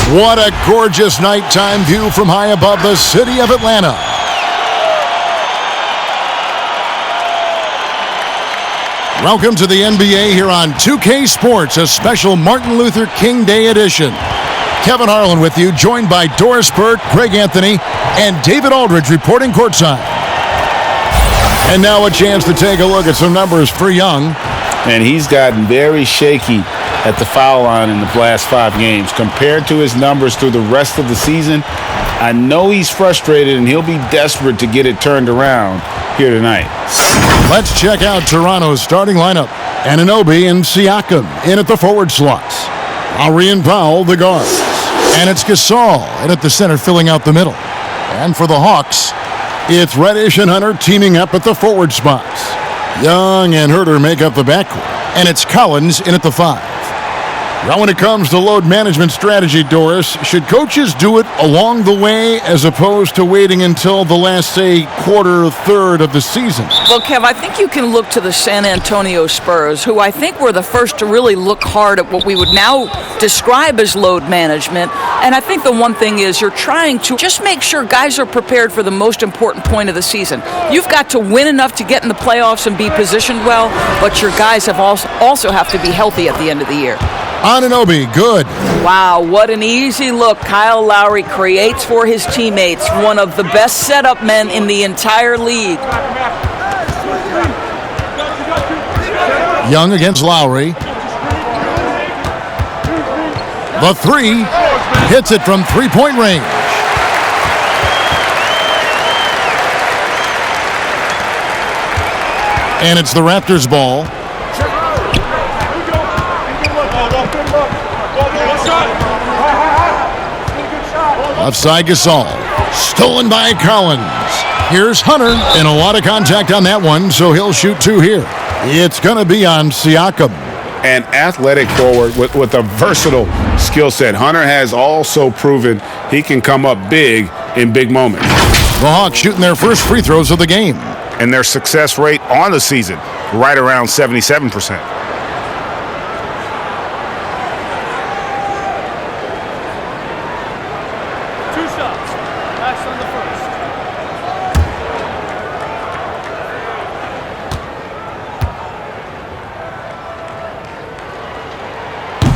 What a gorgeous nighttime view from high above the city of Atlanta. Welcome to the NBA here on 2K Sports, a special Martin Luther King Day edition. Kevin Harlan with you, joined by Doris Burke, Greg Anthony, and David Aldridge reporting courtside. And now a chance to take a look at some numbers for Young. And he's gotten very shaky at the foul line in the last 5 games. Compared to his numbers through the rest of the season, I know he's frustrated and he'll be desperate to get it turned around here tonight. Let's check out Toronto's starting lineup. Anunoby and Siakam in at the forward slots. Lowry and Powell, the guards. And it's Gasol in at the center, filling out the middle. And for the Hawks, it's Reddish and Hunter teaming up at the forward spots. Young and Herter make up the backcourt. And it's Collins in at the 5. Now when it comes to load management strategy, Doris, should coaches do it along the way as opposed to waiting until the last, say, quarter, third of the season? Well, Kev, I think you can look to the San Antonio Spurs, who I think were the first to really look hard at what we would now describe as load management. And I think the one thing is you're trying to just make sure guys are prepared for the most important point of the season. You've got to win enough to get in the playoffs and be positioned well, but your guys have also have to be healthy at the end of the year. Anunoby, good. Wow, what an easy look Kyle Lowry creates for his teammates. One of the best setup men in the entire league. Young against Lowry. The 3 hits it from three-point range. And it's the Raptors' ball. Offside Gasol. Stolen by Collins. Here's Hunter. And a lot of contact on that one, so he'll shoot 2 here. It's going to be on Siakam. An athletic forward with a versatile skill set. Hunter has also proven he can come up big in big moments. The Hawks shooting their first free throws of the game. And their success rate on the season, right around 77%.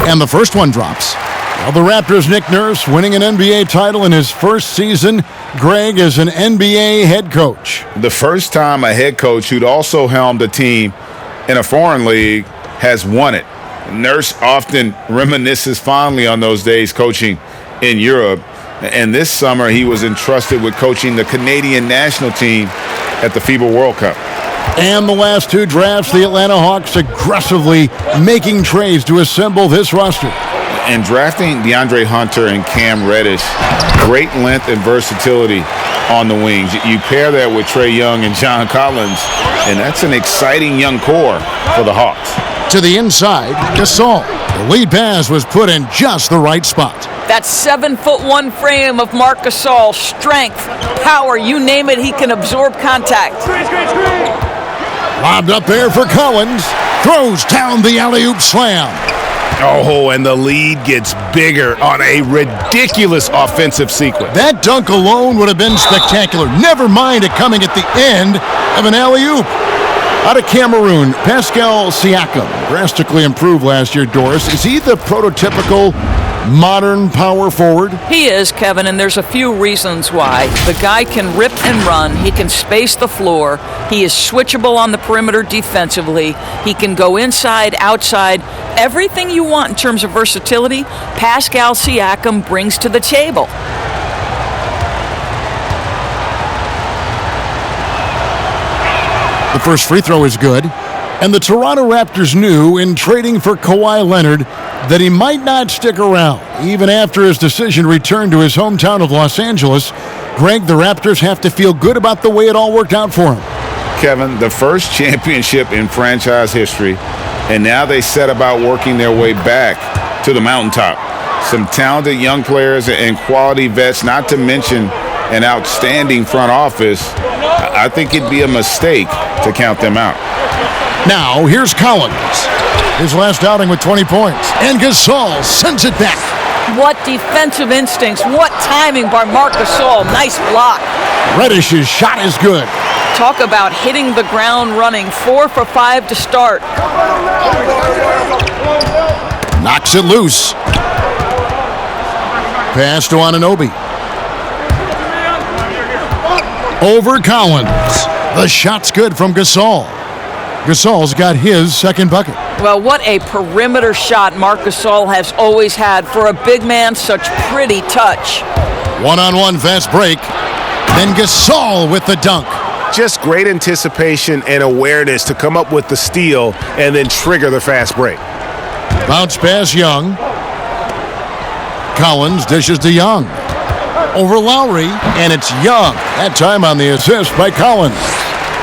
And the first one drops. Well, the Raptors' Nick Nurse winning an NBA title in his first season. Greg is an NBA head coach. The first time a head coach who'd also helmed a team in a foreign league has won it. Nurse often reminisces fondly on those days coaching in Europe. And this summer he was entrusted with coaching the Canadian national team at the FIBA World Cup. And the last 2 drafts, the Atlanta Hawks aggressively making trades to assemble this roster. And drafting DeAndre Hunter and Cam Reddish, great length and versatility on the wings. You pair that with Trae Young and John Collins, and that's an exciting young core for the Hawks. To the inside, Gasol. The lead pass was put in just the right spot. That 7'1" frame of Marc Gasol, strength, power, you name it, he can absorb contact. Lobbed up there for Collins. Throws down the alley-oop slam. Oh, and the lead gets bigger on a ridiculous offensive sequence. That dunk alone would have been spectacular. Never mind it coming at the end of an alley-oop. Out of Cameroon, Pascal Siakam drastically improved last year, Doris. Is he the prototypical modern power forward? He is, Kevin, and there's a few reasons why. The guy can rip and run. He can space the floor. He is switchable on the perimeter defensively. He can go inside, outside. Everything you want in terms of versatility, Pascal Siakam brings to the table. The first free throw is good. And the Toronto Raptors knew in trading for Kawhi Leonard that he might not stick around. Even after his decision to return to his hometown of Los Angeles, Greg, the Raptors have to feel good about the way it all worked out for him. Kevin, the first championship in franchise history, and now they set about working their way back to the mountaintop. Some talented young players and quality vets, not to mention an outstanding front office. I think it'd be a mistake to count them out. Now, here's Collins. His last outing with 20 points. And Gasol sends it back. What defensive instincts. What timing by Marc Gasol. Nice block. Reddish's shot is good. Talk about hitting the ground running. 4 for 5 to start. Knocks it loose. Pass to Anunoby. Over Collins. The shot's good from Gasol. Gasol's got his second bucket. Well, what a perimeter shot Marc Gasol has always had. For a big man, such pretty touch. One-on-one fast break. Then Gasol with the dunk. Just great anticipation and awareness to come up with the steal and then trigger the fast break. Bounce pass Young. Collins dishes to Young. Over Lowry, and it's Young. That time on the assist by Collins.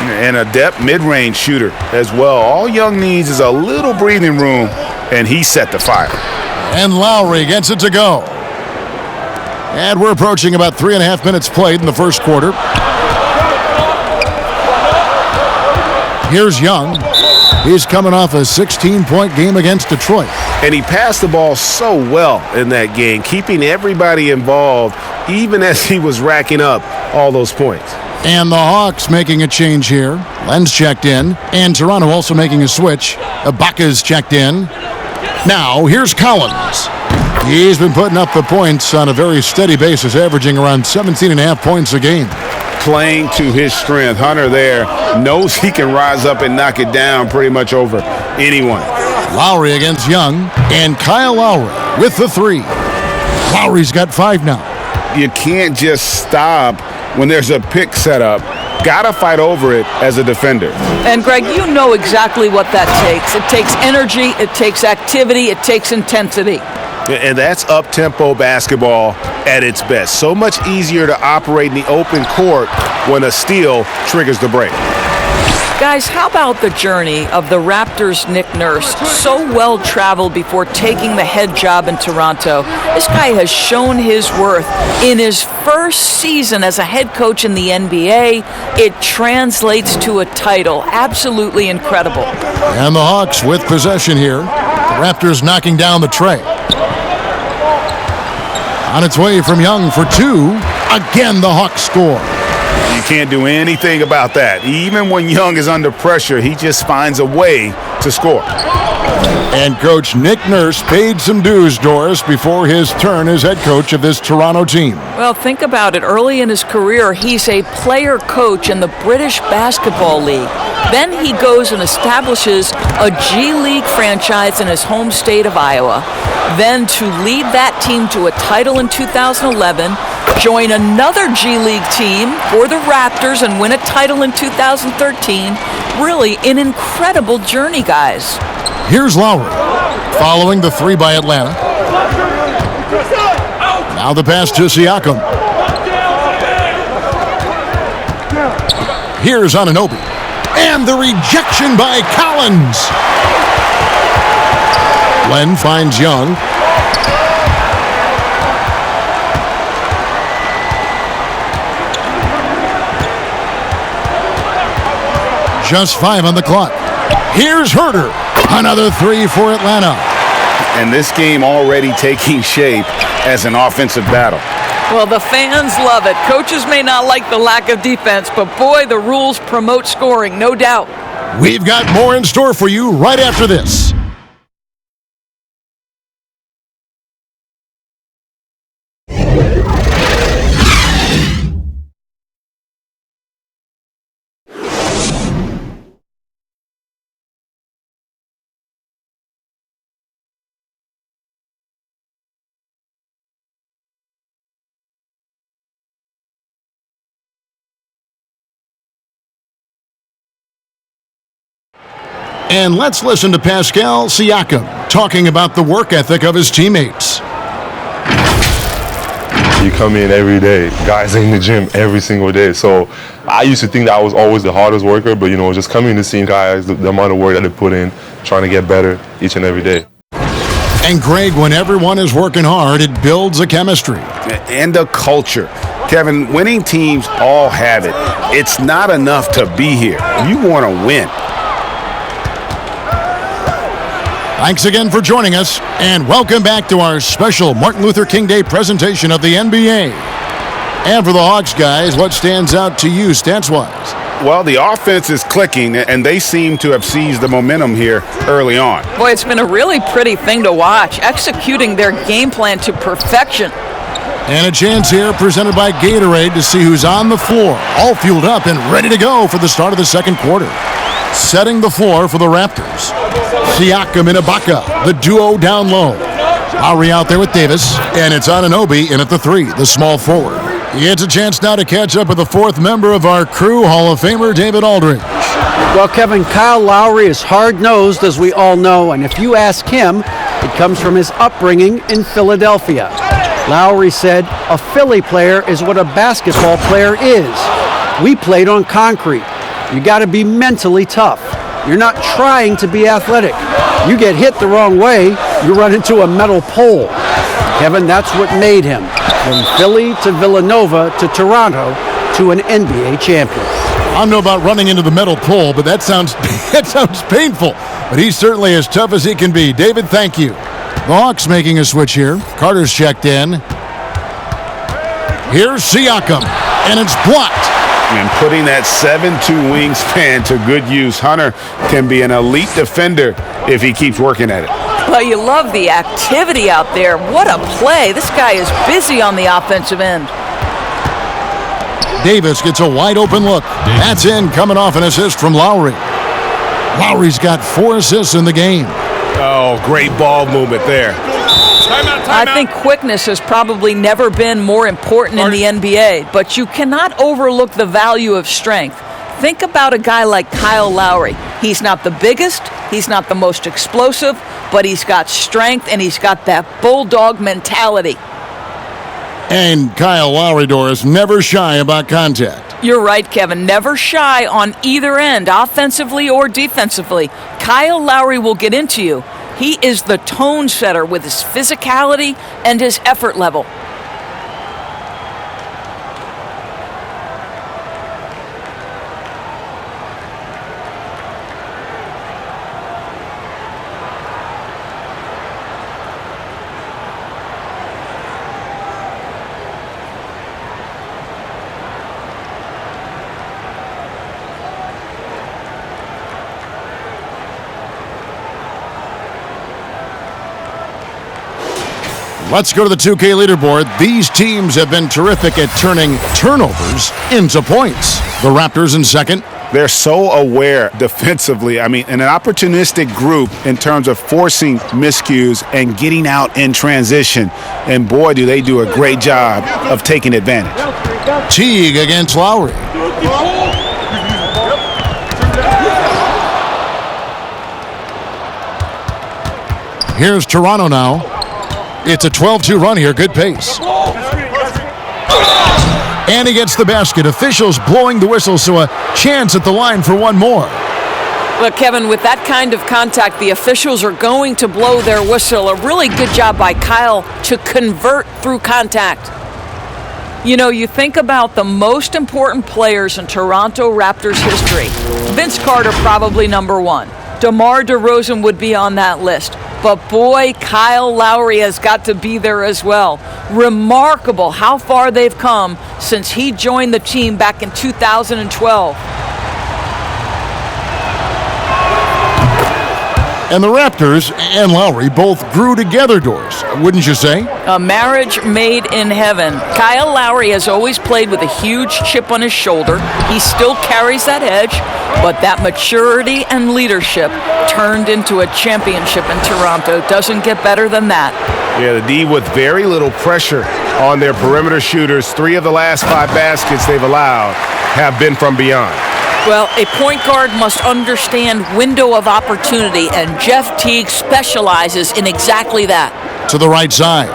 And a depth mid-range shooter as well. All Young needs is a little breathing room, and he set the fire. And Lowry gets it to go. And we're approaching about 3.5 minutes played in the first quarter. Here's Young. He's coming off a 16-point game against Detroit. And he passed the ball so well in that game, keeping everybody involved, even as he was racking up all those points. And the Hawks making a change here. Len's checked in. And Toronto also making a switch. Ibaka's checked in. Now, here's Collins. He's been putting up the points on a very steady basis, averaging around 17.5 points a game. Playing to his strength. Hunter there knows he can rise up and knock it down pretty much over anyone. Lowry against Young. And Kyle Lowry with the three. Lowry's got 5 now. You can't just stop when there's a pick set up. Gotta fight over it as a defender. And Greg, you know exactly what that takes. It takes energy, it takes activity, it takes intensity. And that's up-tempo basketball at its best. So much easier to operate in the open court when a steal triggers the break. Guys, how about the journey of the Raptors' Nick Nurse? So well-traveled before taking the head job in Toronto. This guy has shown his worth. In his first season as a head coach in the NBA, it translates to a title. Absolutely incredible. And the Hawks with possession here. The Raptors knocking down the tray. On its way from Young for 2. Again, the Hawks score. You can't do anything about that. Even when Young is under pressure, he just finds a way to score. And Coach Nick Nurse paid some dues, Doris, before his turn as head coach of this Toronto team. Well, think about it. Early in his career, he's a player coach in the British Basketball League. Then he goes and establishes a G League franchise in his home state of Iowa. Then to lead that team to a title in 2011, join another G League team for the Raptors and win a title in 2013. Really an incredible journey, guys. Here's Lowry, following the 3 by Atlanta. Now the pass to Siakam. Here's Anunoby. And the rejection by Collins. Len finds Young. Just 5 on the clock. Here's Herter. Another 3 for Atlanta. And this game already taking shape as an offensive battle. Well, the fans love it. Coaches may not like the lack of defense, but boy, the rules promote scoring, no doubt. We've got more in store for you right after this. And let's listen to Pascal Siakam talking about the work ethic of his teammates. You come in every day, guys in the gym every single day. So I used to think that I was always the hardest worker, but just coming to see guys, the amount of work that they put in, trying to get better each and every day. And Greg, when everyone is working hard, it builds a chemistry. And a culture. Kevin, winning teams all have it. It's not enough to be here. You want to win. Thanks again for joining us, and welcome back to our special Martin Luther King Day presentation of the NBA. And for the Hawks, guys, what stands out to you stats-wise? Well, the offense is clicking, and they seem to have seized the momentum here early on. Boy, it's been a really pretty thing to watch, executing their game plan to perfection. And a chance here presented by Gatorade to see who's on the floor, all fueled up and ready to go for the start of the second quarter. Setting the floor for the Raptors. Siakam and Ibaka, the duo down low. Lowry out there with Davis, and it's Anunoby in at the 3, the small forward. He gets a chance now to catch up with the 4th member of our crew, Hall of Famer David Aldridge. Well, Kevin, Kyle Lowry is hard-nosed, as we all know, and if you ask him, it comes from his upbringing in Philadelphia. Lowry said, "A Philly player is what a basketball player is. We played on concrete. You got to be mentally tough. You're not trying to be athletic. You get hit the wrong way, you run into a metal pole." Kevin, that's what made him. From Philly to Villanova to Toronto to an NBA champion. I don't know about running into the metal pole, but that sounds painful. But he's certainly as tough as he can be. David, thank you. The Hawks making a switch here. Carter's checked in. Here's Siakam, and it's blocked. And putting that 7'2" wingspan to good use, Hunter can be an elite defender if he keeps working at it. Well, you love the activity out there. What a play. This guy is busy on the offensive end. Davis gets a wide open look. That's in, coming off an assist from Lowry. Lowry's got 4 assists in the game. Oh, great ball movement there. I think quickness has probably never been more important in the NBA, but you cannot overlook the value of strength. Think about a guy like Kyle Lowry. He's not the biggest, he's not the most explosive, but he's got strength and he's got that bulldog mentality. And Kyle Lowry, Doris, never shy about contact. You're right, Kevin. Never shy on either end, offensively or defensively. Kyle Lowry will get into you. He is the tone setter with his physicality and his effort level. Let's go to the 2K leaderboard. These teams have been terrific at turning turnovers into points. The Raptors in second. They're so aware defensively. I mean, an opportunistic group in terms of forcing miscues and getting out in transition. And boy, do they do a great job of taking advantage. Teague against Lowry. Here's Toronto now. It's a 12-2 run here. Good pace. And he gets the basket. Officials blowing the whistle, so a chance at the line for one more. Look, Kevin, with that kind of contact, the officials are going to blow their whistle. A really good job by Kyle to convert through contact. You know, you think about the most important players in Toronto Raptors history. Vince Carter probably number 1. DeMar DeRozan would be on that list. But boy, Kyle Lowry has got to be there as well. Remarkable how far they've come since he joined the team back in 2012. And the Raptors and Lowry both grew together, Doris, wouldn't you say? A marriage made in heaven. Kyle Lowry has always played with a huge chip on his shoulder. He still carries that edge, but that maturity and leadership turned into a championship in Toronto. Doesn't get better than that. Yeah, the D with very little pressure on their perimeter shooters. 3 of the last 5 baskets they've allowed have been from beyond. Well, a point guard must understand window of opportunity, and Jeff Teague specializes in exactly that. To the right side.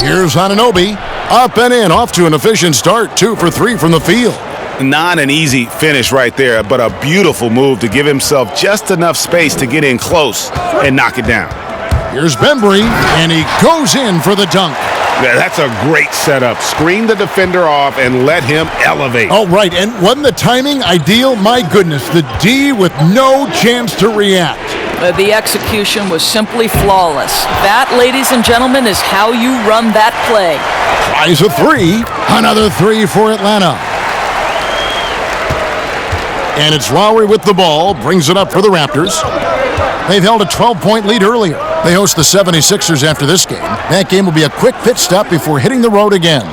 Here's Anunoby. Up and in, off to an efficient start. 2 for 3 from the field. Not an easy finish right there, but a beautiful move to give himself just enough space to get in close and knock it down. Here's Bembry, and he goes in for the dunk. Yeah, that's a great setup. Screen the defender off and let him elevate. Oh, right, and wasn't the timing ideal? My goodness, the D with no chance to react. The execution was simply flawless. That, ladies and gentlemen, is how you run that play. Tries a three. Another three for Atlanta. And it's Lowry with the ball. Brings it up for the Raptors. They've held a 12-point lead earlier. They host the 76ers after this game. That game will be a quick pit stop before hitting the road again.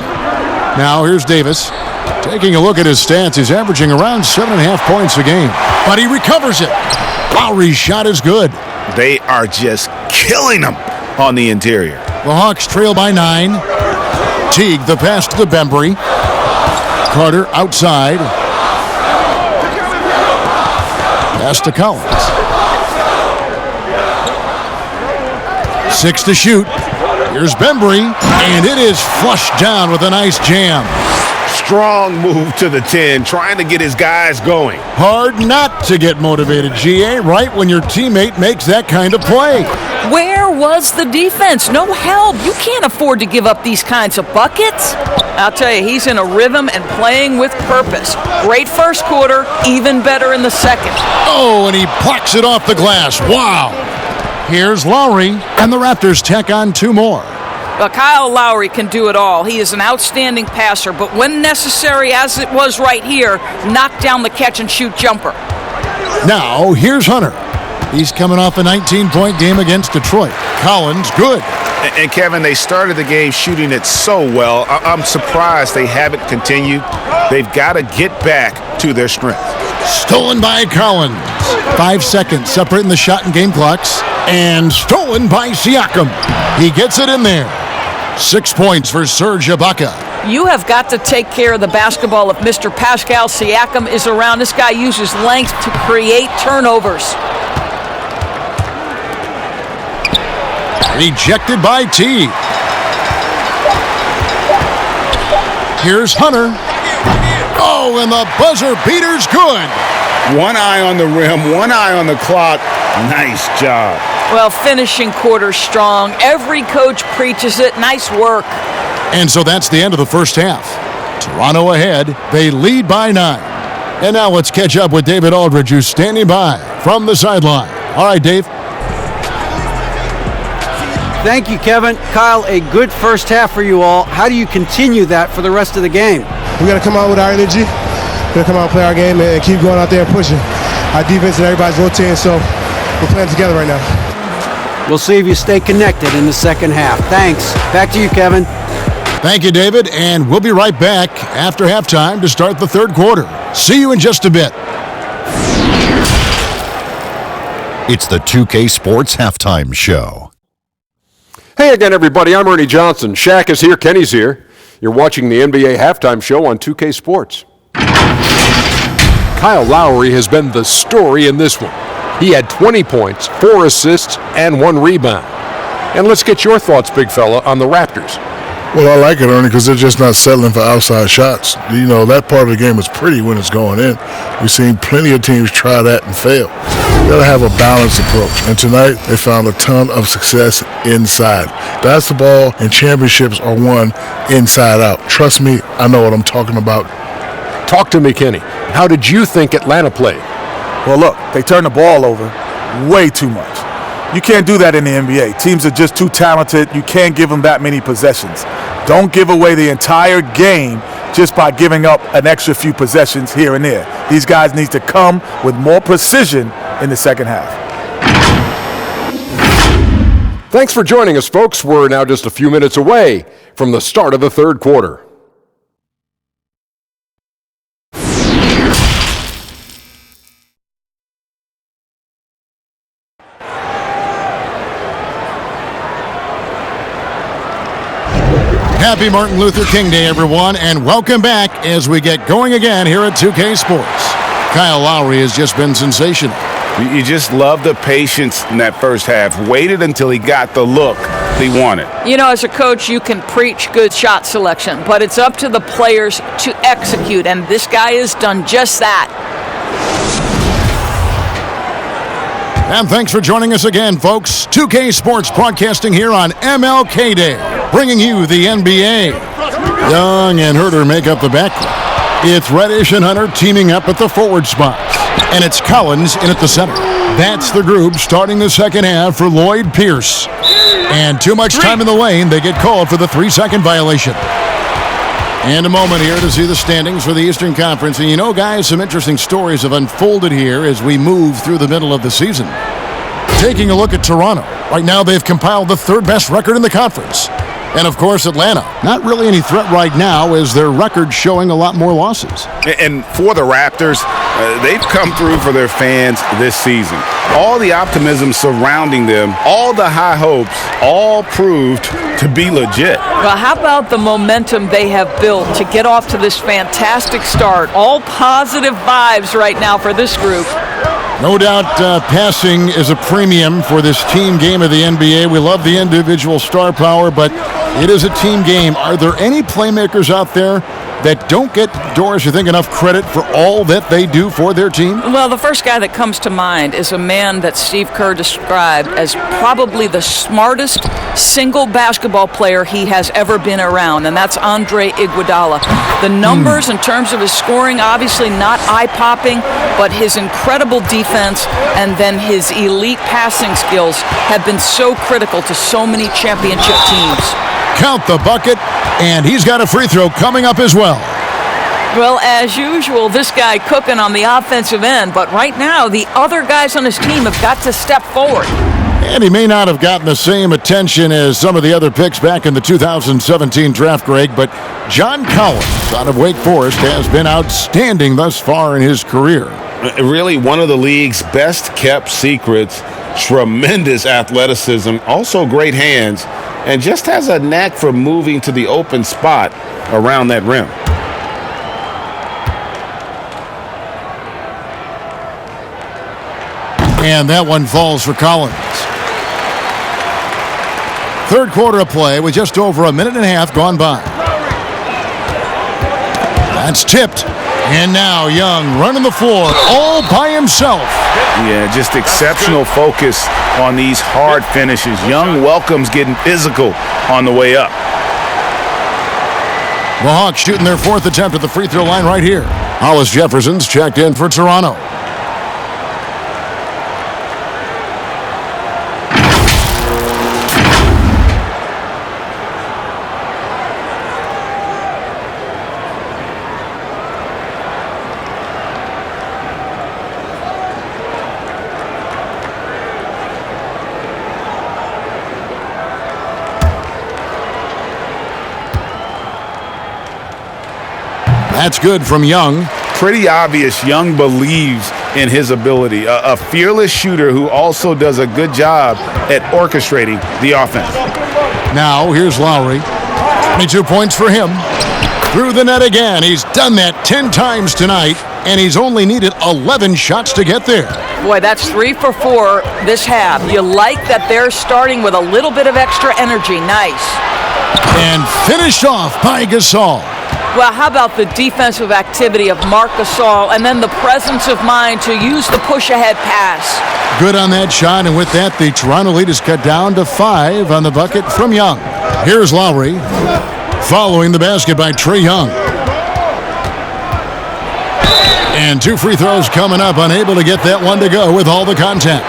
Now here's Davis. Taking a look at his stats, he's averaging around 7.5 points a game. But he recovers it. Lowry's shot is good. They are just killing them on the interior. The Hawks trail by 9. Teague, the pass to the Bembry. Carter outside. Pass to Collins. 6 to shoot. Here's Bembry, and it is flushed down with a nice jam. Strong move to the 10, trying to get his guys going. Hard not to get motivated, GA, right when your teammate makes that kind of play. Where was the defense? No help. You can't afford to give up these kinds of buckets. I'll tell you, he's in a rhythm and playing with purpose. Great first quarter, even better in the second. Oh, and he plucks it off the glass. Wow. Here's Lowry, and the Raptors tack on 2 more. Well, Kyle Lowry can do it all. He is an outstanding passer, but when necessary, as it was right here, knock down the catch-and-shoot jumper. Now, here's Hunter. He's coming off a 19-point game against Detroit. Collins, good. And Kevin, they started the game shooting it so well. I'm surprised they haven't continued. They've got to get back to their strength. Stolen by Collins. 5 seconds separating the shot and game clocks. And stolen by Siakam. He gets it in there. 6 points for Serge Ibaka. You have got to take care of the basketball if Mr. Pascal Siakam is around. This guy uses length to create turnovers. Rejected by T. Here's Hunter. Oh, and the buzzer beater's good. One eye on the rim, one eye on the clock. Nice job. Well, finishing quarter strong. Every coach preaches it. Nice work. And so that's the end of the first half. Toronto ahead. They lead by 9. And now let's catch up with David Aldridge, who's standing by from the sideline. All right, Dave. Thank you, Kevin. Kyle, a good first half for you all. How do you continue that for the rest of the game? We got to come out with our energy. We got to come out and play our game and keep going out there and pushing. Our defense and everybody's rotating, so we're playing together right now. We'll see if you stay connected in the second half. Thanks. Back to you, Kevin. Thank you, David, and we'll be right back after halftime to start the third quarter. See you in just a bit. It's the 2K Sports Halftime Show. Hey again, everybody. I'm Ernie Johnson. Shaq is here. Kenny's here. You're watching the NBA Halftime Show on 2K Sports. Kyle Lowry has been the story in this one. He had 20 points, 4 assists, and 1 rebound. And let's get your thoughts, big fella, on the Raptors. Well, I like it, Ernie, because they're just not settling for outside shots. You know, that part of the game is pretty when it's going in. We've seen plenty of teams try that and fail. You got to have a balanced approach. And tonight, they found a ton of success inside. Basketball and championships are won inside out. Trust me, I know what I'm talking about. Talk to me, Kenny. How did you think Atlanta played? Well, look, they turned the ball over way too much. You can't do that in the NBA. Teams are just too talented. You can't give them that many possessions. Don't give away the entire game just by giving up an extra few possessions here and there. These guys need to come with more precision in the second half. Thanks for joining us, folks. We're now just a few minutes away from the start of the third quarter. Happy Martin Luther King Day, everyone, and welcome back as we get going again here at 2K Sports. Kyle Lowry has just been sensational. You just love the patience in that first half. Waited until he got the look he wanted. You know, as a coach, you can preach good shot selection, but it's up to the players to execute, and this guy has done just that. And thanks for joining us again, folks. 2K Sports broadcasting here on MLK Day, bringing you the NBA. Young and Herter make up the backcourt. It's Reddish and Hunter teaming up at the forward spots. And it's Collins in at the center. That's the group starting the second half for Lloyd Pierce. And too much time in the lane, they get called for the 3-second violation. And a moment here to see the standings for the Eastern Conference. And you know, guys, some interesting stories have unfolded here as we move through the middle of the season. Taking a look at Toronto. Right now, they've compiled the third best record in the conference. And, of course, Atlanta. Not really any threat right now as their record showing a lot more losses. And for the Raptors, they've come through for their fans this season. All the optimism surrounding them, all the high hopes, all proved to be legit. Well, how about the momentum they have built to get off to this fantastic start? All positive vibes right now for this group. No doubt passing is a premium for this team game of the NBA. We love the individual star power, but it is a team game. Are there any playmakers out there that don't get, Doris, you think, enough credit for all that they do for their team? Well, the first guy that comes to mind is a man that Steve Kerr described as probably the smartest single basketball player he has ever been around, and that's Andre Iguodala. The numbers in terms of his scoring, obviously not eye-popping, but his incredible defense and then his elite passing skills have been so critical to so many championship teams. Count the bucket, and he's got a free throw coming up as well. Well, as usual, this guy cooking on the offensive end, but right now the other guys on his team have got to step forward. And he may not have gotten the same attention as some of the other picks back in the 2017 draft, Greg, but John Collins out of Wake Forest has been outstanding thus far in his career. Really one of the league's best kept secrets. Tremendous athleticism, also great hands, and just has a knack for moving to the open spot around that rim. And that one falls for Collins. Third quarter of play with just over a minute and a half gone by. That's tipped. And now Young running the floor all by himself. Yeah, just exceptional focus on these hard finishes. Young welcomes getting physical on the way up. The Hawks shooting their fourth attempt at the free throw line right here. Hollis Jefferson's checked in for Toronto. That's good from Young. Pretty obvious Young believes in his ability. A fearless shooter who also does a good job at orchestrating the offense. Now here's Lowry. 22 points for him. Through the net again. He's done that 10 times tonight, and he's only needed 11 shots to get there. Boy, that's 3 for 4 this half. You like that they're starting with a little bit of extra energy. Nice. And finished off by Gasol. Well, how about the defensive activity of Marc Gasol and then the presence of mind to use the push-ahead pass. Good on that shot, and with that, the Toronto lead is cut down to 5 on the bucket from Young. Here's Lowry, following the basket by Trae Young. And 2 free throws coming up, unable to get that one to go with all the contact.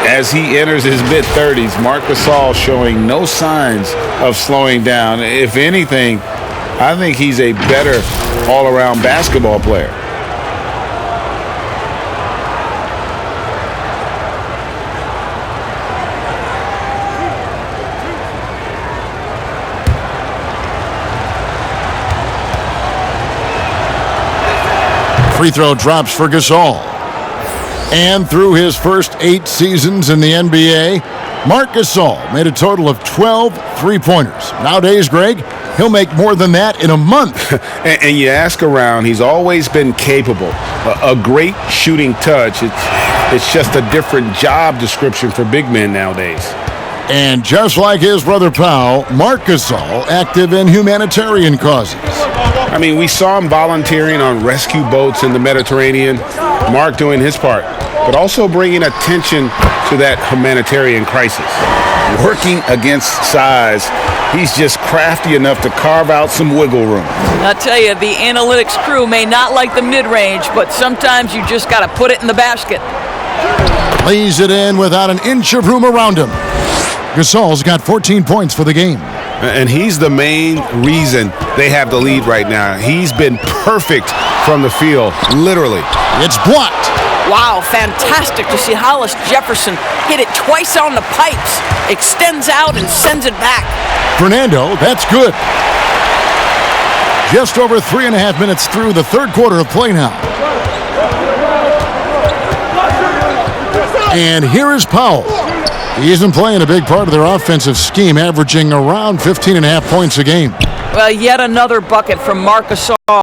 As he enters his mid-30s, Marc Gasol showing no signs of slowing down. If anything, I think he's a better all-around basketball player. Free throw drops for Gasol. And through his first 8 seasons in the NBA, Marc Gasol made a total of 12 three-pointers. Nowadays, Greg, he'll make more than that in a month. and you ask around, he's always been capable. A great shooting touch. It's just a different job description for big men nowadays. And just like his brother Pau, Marc Gasol active in humanitarian causes. I mean, we saw him volunteering on rescue boats in the Mediterranean. Marc doing his part, but also bringing attention to that humanitarian crisis. Working against size, he's just crafty enough to carve out some wiggle room. I'll tell you, the analytics crew may not like the mid-range, but sometimes you just got to put it in the basket. Lays it in without an inch of room around him. Gasol's got 14 points for the game. And he's the main reason they have the lead right now. He's been perfect from the field, literally. It's blocked. Wow, fantastic to see Hollis Jefferson hit it twice on the pipes. Extends out and sends it back. Fernando, that's good. Just over 3.5 minutes through the third quarter of play now. And here is Powell. He's been playing a big part of their offensive scheme, averaging around 15.5 points a game. Well, yet another bucket from Marc Gasol.